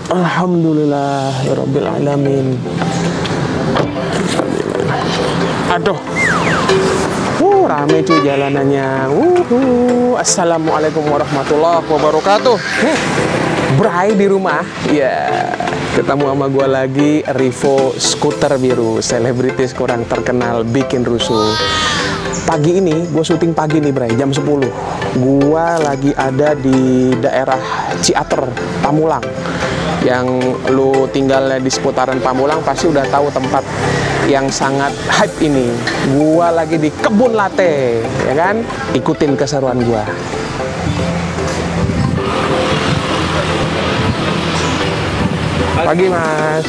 Alhamdulillahirabbil alamin. Aduh. Rame cuy jalanannya. Assalamualaikum warahmatullahi wabarakatuh. Bray di rumah. Ya, ketemu sama gua lagi, Rivo skuter biru, selebritis kurang terkenal bikin rusuh. Pagi ini, gue syuting pagi nih Bray, jam 10. Gua lagi ada di daerah Ciater, Pamulang. Yang lu tinggalnya di seputaran Pamulang pasti udah tahu tempat yang sangat hype ini. Gua lagi di Kebun Latte, ya kan? Ikutin keseruan gua. Pagi Mas.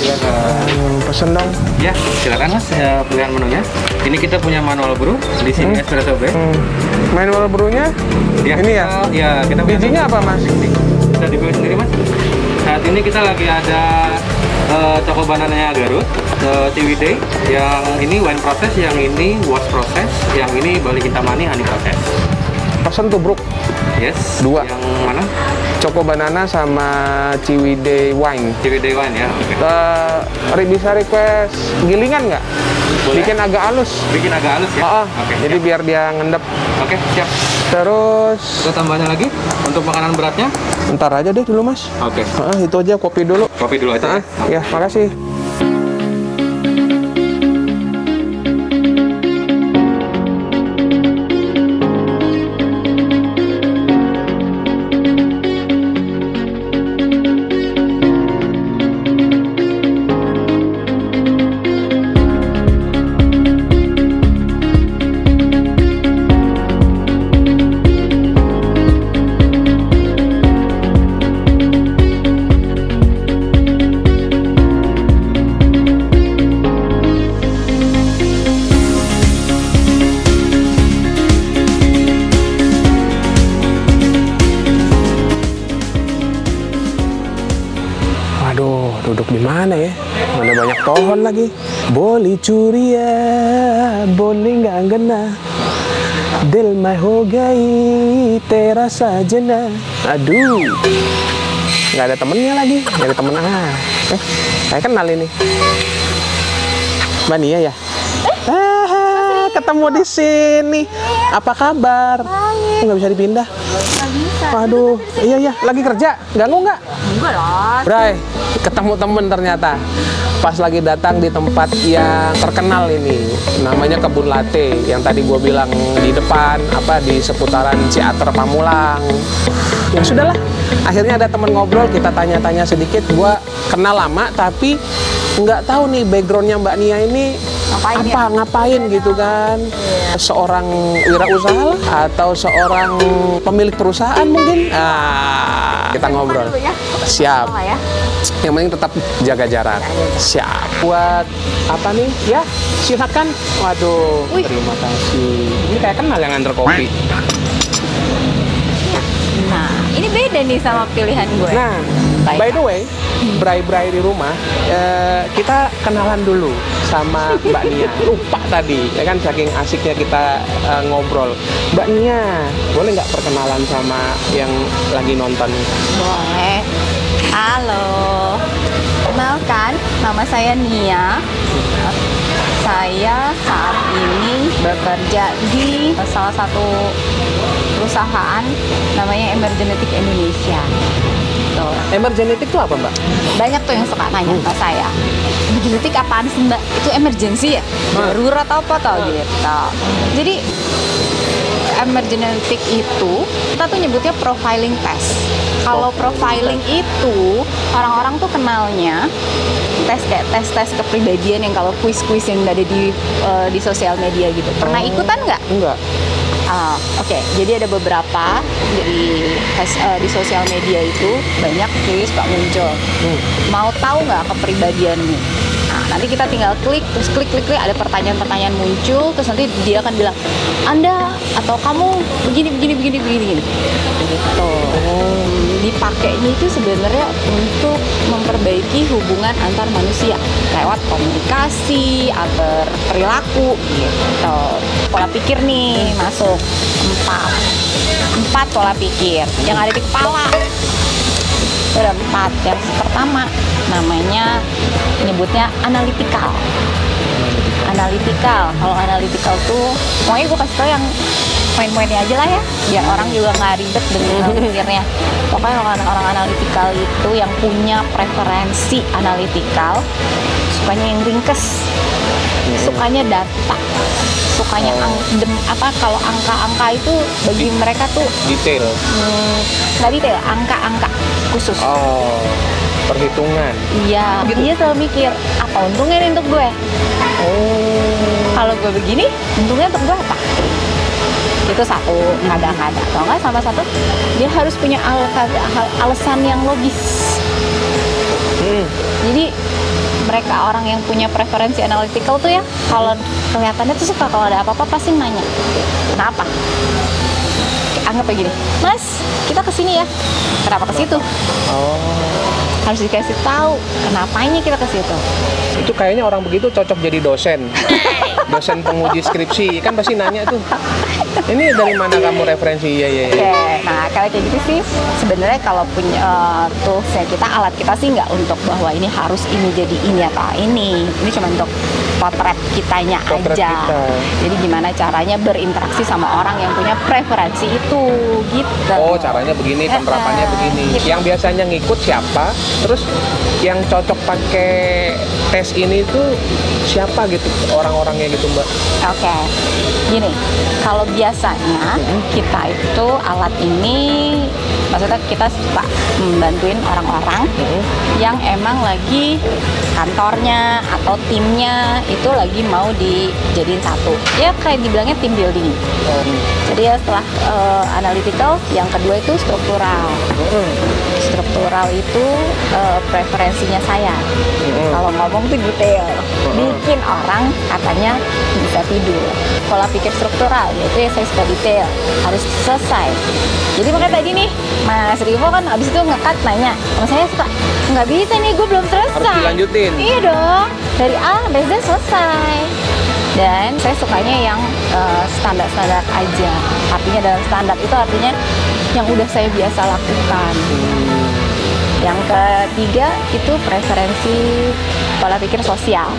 Pesen dong. Ya, silakan Mas, pilihan menunya. Ini kita punya manual brew, di sini espresso brew. Manual brewnya? Ya, ini ya? Ya, kita punya. Bijinya apa Mas? Bisa dipilih sendiri Mas. Saat ini kita lagi ada Choco Banananya Garut, Ciwidey. Yang ini wine proses, yang ini wash proses, yang ini Bali Kintamani honey proses. Pesen tuh bro. Yes. 2. Yang mana? Choco Banana sama Ciwidey Wine. Ciwidey Wine ya. Bisa request gilingan nggak? Bikin agak halus. Bikin agak halus ya. Oke. Jadi siap. Biar dia ngendep. Oke, siap. Terus kita tambahnya lagi untuk makanan beratnya. Ntar aja deh dulu Mas. Oke. Itu aja, kopi dulu. Kopi dulu aja. Ya, makasih. Aduh, duduk di mana ya? Mana banyak pohon lagi. Boleh curi ya, boleh nggak gena. Del mai ho gai, terasa jena. Aduh, nggak ada temennya lagi. Nggak ada temen. Saya kenal ini. Mbak Nia ya? Ketemu di sini. Apa kabar? Nggak bisa dipindah. Nggak bisa. Waduh, iya, lagi kerja. Ganggu nggak? Enggak lah. Bray, ketemu temen ternyata. Pas lagi datang di tempat yang terkenal ini, namanya Kebun Latte, yang tadi gue bilang di depan, di seputaran Ciater Pamulang. Ya sudahlah, akhirnya ada temen ngobrol, kita tanya-tanya sedikit. Gue kenal lama, tapi nggak tahu nih backgroundnya Mbak Nia ini ngapain gitu kan. Seorang wirausaha lah, atau seorang pemilik perusahaan mungkin. Kita ngobrol. Siap. Yang penting tetap jaga jarak. Siap. Buat apa nih? Ya, silakan. Waduh, terima kasih. Ini kayak kenal yang antar kopi. Nah, ini beda nih sama pilihan gue. Nah, by the way, Bray-Bray di rumah, kita kenalan dulu sama Mbak Nia. Lupa tadi, ya kan, saking asiknya kita ngobrol. Mbak Nia, boleh nggak perkenalan sama yang lagi nonton? Boleh. Halo. Kenalkan, nama saya Nia. Saya saat ini bekerja di salah satu perusahaan namanya Emergenetic Indonesia. Tuh. Emergenetic itu apa Mbak? Banyak tuh yang suka nanya ke saya, Emergenetic apaan sih Mbak? Itu emergency ya? Darurat atau apa tau gitu. Jadi Emergenetic itu kita tuh nyebutnya profiling test. Kalau profiling itu orang-orang tuh kenalnya tes kayak tes kepribadian yang kalau kuis-kuis yang ada di sosial media gitu. Pernah ikutan nggak? Enggak. Oke. Jadi ada beberapa di sosial media itu banyak kuis Pak muncul. Mau tahu nggak kepribadianmu? Nah, nanti kita tinggal klik, terus klik, ada pertanyaan-pertanyaan muncul, terus nanti dia akan bilang, Anda atau kamu begini. Gitu. Dipakainya itu sebenarnya untuk memperbaiki hubungan antar manusia lewat komunikasi, agar perilaku, gitu. Pola pikir nih masuk 4 pola pikir yang ada di kepala. Ada 4. Yang pertama namanya nyebutnya analytical. Kalau analytical tuh pokoknya gue kasih tau yang poin-poinnya aja lah ya, biar orang juga nggak ribet dengan mikirnya. Pokoknya orang analytical itu yang punya preferensi analytical, sukanya yang ringkes, sukanya data, sukanya kalau angka-angka itu bagi mereka tuh Detail. nggak detail, angka-angka khusus. Perhitungan. Iya, dia selalu mikir apa untungnya nih untuk gue. Kalau gue begini, untungnya untuk gue apa? Itu satu, kadang-kadang. Kalau nggak sama satu, dia harus punya alasan yang logis. Jadi mereka orang yang punya preferensi analytical tuh ya, kalau kelihatannya tuh suka kalau ada apa-apa pasti nanya, kenapa? Anggap kayak gini, Mas, kita kesini ya, kenapa ke situ? Harus dikasih tahu kenapanya kita ke situ. Itu kayaknya orang begitu cocok jadi dosen. Dosen penguji skripsi kan pasti nanya tuh. Ini dari mana kamu referensi? Iya. Oke, nah kalau kayak gitu sih sebenarnya kalau punya toolsnya kita, alat kita sih nggak untuk bahwa ini harus ini jadi ini atau ini cuma untuk potret kitanya aja. Jadi gimana caranya berinteraksi sama orang yang punya preferensi itu gitu. Caranya begini, penerapannya begini. Gitu. Yang biasanya ngikut siapa? Terus yang cocok pakai tes ini tuh siapa gitu, orang-orangnya gitu, Mbak? Oke, gini, kalau biasanya kita itu alat ini, maksudnya kita suka membantuin orang-orang yang emang lagi kantornya atau timnya itu lagi mau dijadiin satu. Ya kayak dibilangnya team building. Jadi ya setelah analytical, yang kedua itu struktural. Struktural itu preferensinya saya. Kalau ngomong tuh detail, bikin orang katanya bisa tidur. Pola pikir struktural, yaitu ya saya suka detail, harus selesai. Jadi makanya tadi nih, Mas Rivo kan abis itu nge-cut nanya, sama saya suka, nggak bisa nih, gue belum selesai. Harus dilanjutin. Iya dong, dari A sampai Z selesai. Dan saya sukanya yang standar-standar aja. Artinya dalam standar itu artinya yang udah saya biasa lakukan. Yang ketiga itu preferensi pola pikir sosial.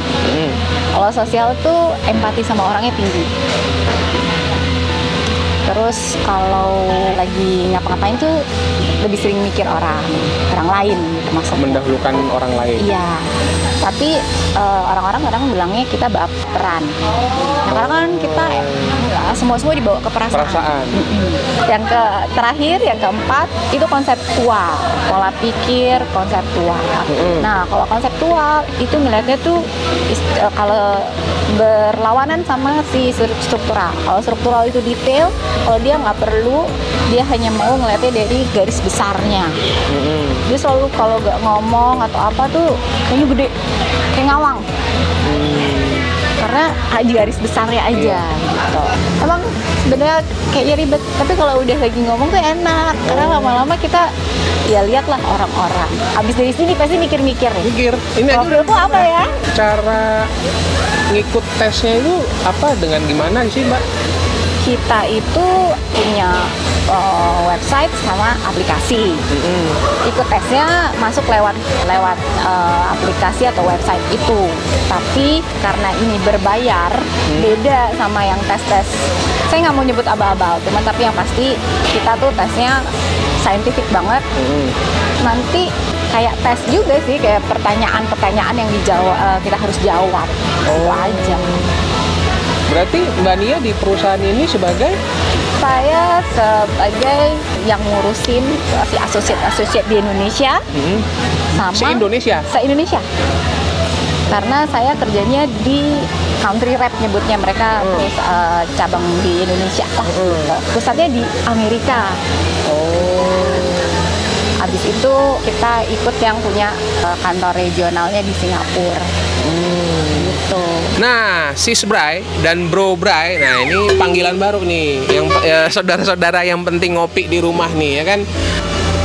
Kalau sosial tuh empati sama orangnya tinggi. Terus kalau lagi ngapa-ngapain tuh lebih sering mikir orang lain gitu maksudnya. Mendahulukan orang lain. Iya. Tapi orang-orang kadang bilangnya kita baperan. Nah, karena kan kita semua dibawa ke perasaan. Yang terakhir, yang keempat itu konseptual, pola pikir konseptual. Nah, kalau konseptual itu ngeliatnya tuh kalau berlawanan sama si struktural. Kalau struktural itu detail, kalau dia nggak perlu, dia hanya mau ngeliatnya dari garis besarnya. Dia selalu kalau nggak ngomong atau apa tuh kayaknya gede, kayak ngawang. Karena di garis besarnya aja gitu. Emang sebenarnya kayaknya ribet, tapi kalau udah lagi ngomong tuh enak. Karena lama-lama kita ya lihatlah orang-orang. Abis dari sini pasti mikir-mikir nih. Mikir. Ini aja profilku apa ya? cara ngikut tesnya itu apa, dengan gimana sih, Mbak? Kita itu punya website sama aplikasi. Ikut tesnya masuk lewat aplikasi atau website itu. Tapi karena ini berbayar, beda sama yang tes-tes. Saya nggak mau nyebut abal-abal, cuman tapi yang pasti kita tuh tesnya scientific banget. Nanti kayak tes juga sih, kayak pertanyaan-pertanyaan yang dijawab, kita harus jawab. Itu aja. Berarti Mbak Nia di perusahaan ini sebagai? Saya sebagai yang ngurusin si asosiat di Indonesia sama Se-Indonesia? Se-Indonesia. Karena saya kerjanya di country rep nyebutnya mereka, terus cabang di Indonesia lah. Pusatnya di Amerika. Habis itu kita ikut yang punya kantor regionalnya di Singapura. Gitu. Nah, Sis Bray dan Bro Bray, nah ini panggilan baru nih, yang saudara-saudara yang penting ngopi di rumah nih, ya kan?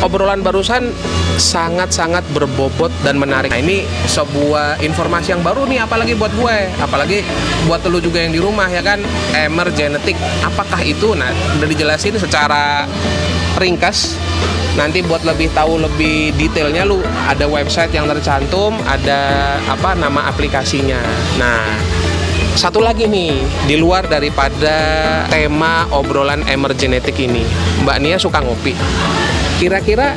Obrolan barusan sangat-sangat berbobot dan menarik. Nah, ini sebuah informasi yang baru nih, apalagi buat gue, apalagi buat lu juga yang di rumah, ya kan? Emergenetic, apakah itu? Nah, udah dijelasin secara ringkas. Nanti buat lebih tahu lebih detailnya, lu ada website yang tercantum, ada apa nama aplikasinya. Nah, satu lagi nih, di luar daripada tema obrolan emergenetik ini, Mbak Nia suka ngopi. Kira-kira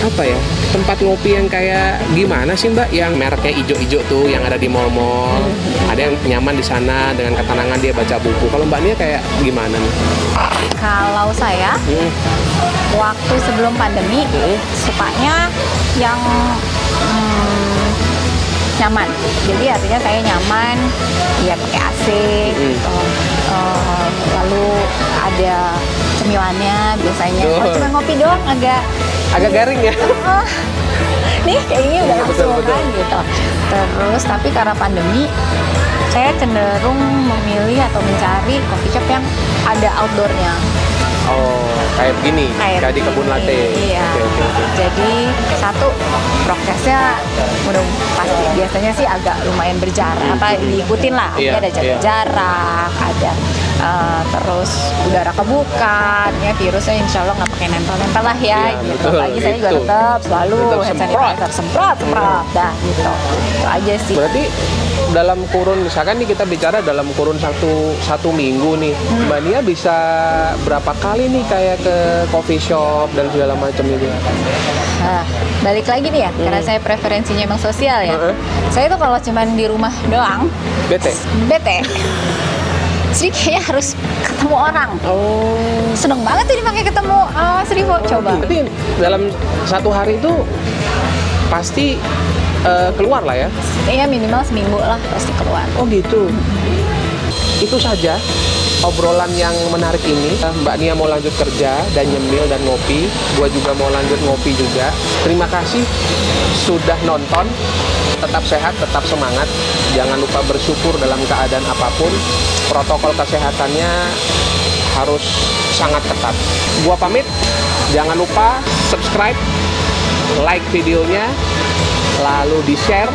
apa ya, tempat ngopi yang kayak gimana sih Mbak, yang mereknya ijo-ijo tuh yang ada di mall-mall, ada yang nyaman di sana dengan ketenangan dia baca buku. Kalau Mbak Nia kayak gimana nih? Kalau saya waktu sebelum pandemi sukanya yang nyaman. Jadi artinya saya nyaman, ya pakai AC, gitu. Lalu ada cemilannya biasanya. Kalau cuma ngopi doang agak garing ya. Nih kayak ini udah Betul, langsung kan gitu. Terus tapi karena pandemi saya cenderung memilih atau mencari coffee shop yang ada outdoornya. Oh, kayak begini, kayak di kebun latte. Iya. Oke. Jadi satu prokesnya udah pasti biasanya sih agak lumayan berjarak, apa diikutin lah. Iya, Ada jaga jarak, ada terus udara kebuka, ya virusnya insya Allah nggak pakai nempel-nempel lah ya. Iya, gitu. betul, Lagi saya juga itu. tetap selalu Tetap hand semprot. sanitizer, semprot, dah gitu. Itu aja sih. Berarti dalam kurun, misalkan nih kita bicara dalam kurun satu minggu nih, Mbak Nia bisa berapa kali nih kayak ke coffee shop dan segala macam itu? Nah, balik lagi nih ya, karena saya preferensinya emang sosial ya. Saya tuh kalau cuman di rumah doang, bete. Jadi kayaknya harus ketemu orang. Oh. Seneng banget tuh dipakai ketemu Mas Rivo. Coba. Berarti dalam satu hari itu pasti keluar lah ya? Iya minimal seminggu lah pasti keluar. Oh gitu. Itu saja obrolan yang menarik ini. Mbak Nia mau lanjut kerja dan nyemil dan ngopi. Gua juga mau lanjut ngopi juga. Terima kasih sudah nonton. Tetap sehat, tetap semangat. Jangan lupa bersyukur dalam keadaan apapun. Protokol kesehatannya harus sangat ketat. Gua pamit. Jangan lupa subscribe, like videonya, lalu di-share.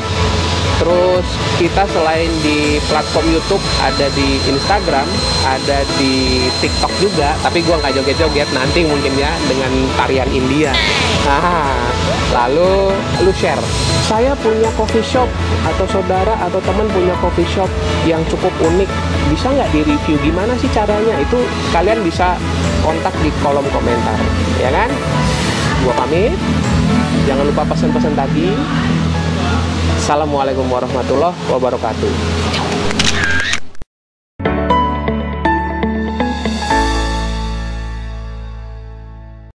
Terus kita selain di platform YouTube, ada di Instagram, ada di TikTok juga. Tapi gua nggak joget-joget, nanti mungkin ya dengan tarian India. Lalu lu share. Saya punya coffee shop, atau saudara atau teman punya coffee shop yang cukup unik. Bisa nggak di-review? Gimana sih caranya? Itu kalian bisa kontak di kolom komentar, ya kan? Gua pamit. Jangan lupa pesan-pesan tadi. Assalamualaikum warahmatullahi wabarakatuh.